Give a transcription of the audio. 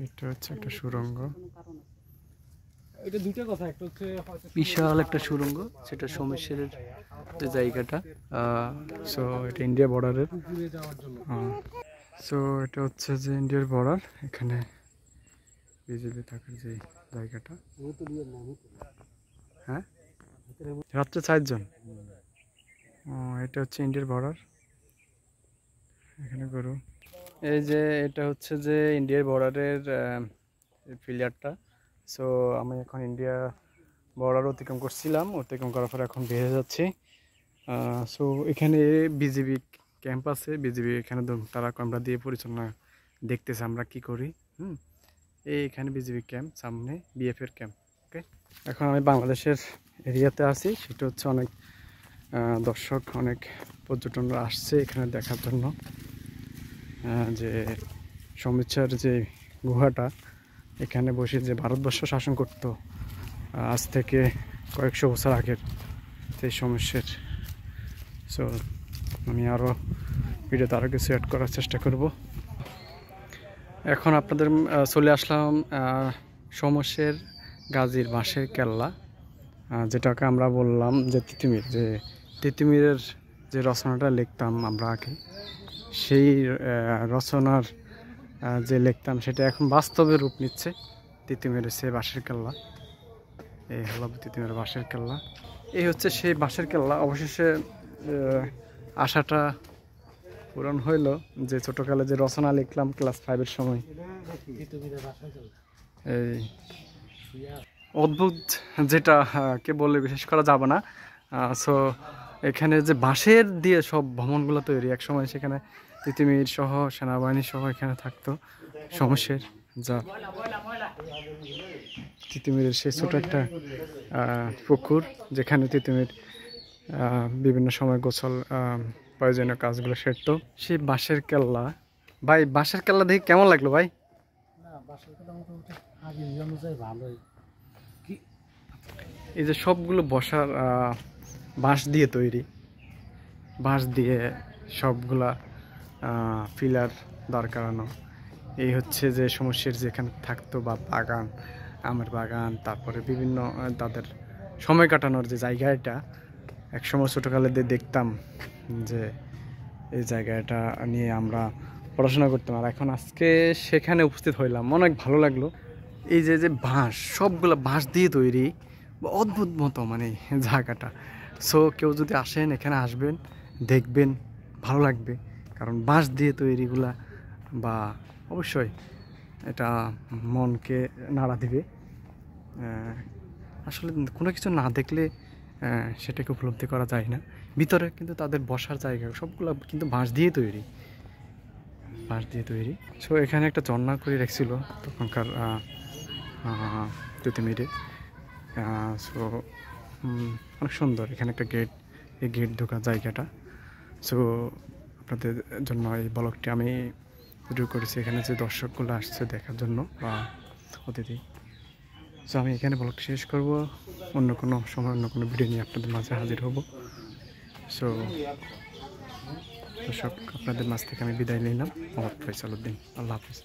এটা হচ্ছে একটা সুড়ঙ্গ, এটা দুটো কথা, একটা হচ্ছে বিশাল একটা সুড়ঙ্গ, সেটা সোমেশ্বরের যে জায়গাটা। সো এটা ইন্ডিয়া বর্ডারের। পুকুরে যাওয়ার জন্য। সো এটা হচ্ছে যে ইন্ডিয়ার বর্ডার, এখানে বিজেপি থাকার যে জায়গাটা। হ্যাঁ, রাত্রে 4 জন। এটা হচ্ছে ইন্ডিয়ার বর্ডার, এখানে গরু। এই যে এটা হচ্ছে যে ইন্ডিয়ার বর্ডারের ফিলিয়ারটা। সো আমি এখন ইন্ডিয়া বর্ডার অতিক্রম করছিলাম, অতিক্রম করার পর এখন বেরিয়ে যাচ্ছি। সো এখানে বিজিবি ক্যাম্প আছে, বিজিবি এখানে তারা ক্যামেরা দিয়ে পরিচালনা দেখতেছে আমরা কি করি। এখানে বিজিবি ক্যাম্প, সামনে বিএফের ক্যাম্প। ওকে, এখন আমি বাংলাদেশের এরিয়াতে আছি, সেটা হচ্ছে অনেক দর্শক, অনেক পর্যটনরা আসছে এখানে দেখার জন্য যে সমীক্ষার যে গুহাটা, এখানে বসে যে ভারতবর্ষ শাসন করতো আজ থেকে কয়েকশো বছর আগের সেই সমস্যার। সো আমি আরও ভিডিওতে আরও কিছু অ্যাড করার চেষ্টা করব। এখন আপনাদের চলে আসলাম সমস্যার গাজীর বাঁশের কেল্লা, যেটাকে আমরা বললাম যে তিতুমির, যে তিতুমিরের যে রচনাটা লিখতাম আমরা আগে, সেই রচনার যে লিখতাম সেটা এখন বাস্তবে রূপ নিচ্ছে। তিতুমিরের সেই বাঁশের কেল্লা, এই হলো তিতুমিরের বাঁশের কেল্লা। এই হচ্ছে সেই বাঁশের কেল্লা। অবশেষে আশাটা পূরণ হইল, যে ছোটোকালে যে রচনা লিখলাম ক্লাস 5-এর সময়, এই অদ্ভুত, যেটা কে বললে বিশেষ করা যাবে না। সো এখানে যে বাঁশের দিয়ে সব ভবনগুলো তৈরি, এক সময় সেখানে তিতুমির সহ সেনাবাহিনী সহ এখানে থাকতো সমস্যার। যা তিতুমিরের সেই ছোটো একটা পুকুর, যেখানে তিতুমির বিভিন্ন সময় গোসল প্রয়োজনীয় কাজগুলো সেরতো। সেই বাঁশের কেল্লা, ভাই বাঁশের কেল্লা দেখে কেমন লাগলো ভাই? এই যে সবগুলো বসার বাঁশ দিয়ে তৈরি, বাঁশ দিয়ে সবগুলা পিলার দাঁড় করানো। এই হচ্ছে যে সমস্যার যেখানে থাকতো, বা বাগান, আমের বাগান, তারপরে বিভিন্ন তাদের সময় কাটানোর যে জায়গাটা, একসময় ছোটোকালে দেখতাম যে এই জায়গাটা নিয়ে আমরা পড়াশোনা করতাম। আর এখন আজকে সেখানে উপস্থিত হইলাম, অনেক ভালো লাগলো। এই যে যে বাঁশ, সবগুলো বাঁশ দিয়ে তৈরি, অদ্ভুত মতো মানে জায়গাটা। সো কেউ যদি আসেন, এখানে আসবেন, দেখবেন, ভালো লাগবে, কারণ বাঁশ দিয়ে তৈরিগুলা, বা অবশ্যই এটা মনকে নাড়া দিবে। আসলে কোনো কিছু না দেখলে সেটাকে উপলব্ধি করা যায় না। ভিতরে কিন্তু তাদের বসার জায়গা সবগুলো কিন্তু বাঁশ দিয়ে তৈরি, বাঁশ দিয়ে তৈরি। সো এখানে একটা ঝর্ণা করে রাখছিল তখনকার তিতুমিরে। সো অনেক সুন্দর, এখানে একটা গেট, এই গেট ঢোকার জায়গাটা। সো আপনাদের জন্য এই ব্লগটি আমি ভিডিও করেছি, এখানে যে দর্শকগুলো আসছে দেখার জন্য বা অতিথি। সো আমি এখানে ব্লগটি শেষ করব, অন্য কোনো সময় অন্য কোনো ভিডিও নিয়ে আপনাদের মাঝে হাজির হব। সো দর্শক, আপনাদের মাঝ থেকে আমি বিদায় নিলাম। মোহাম্মদ ফয়সাল উদ্দিন, আল্লাহ হাফিজ।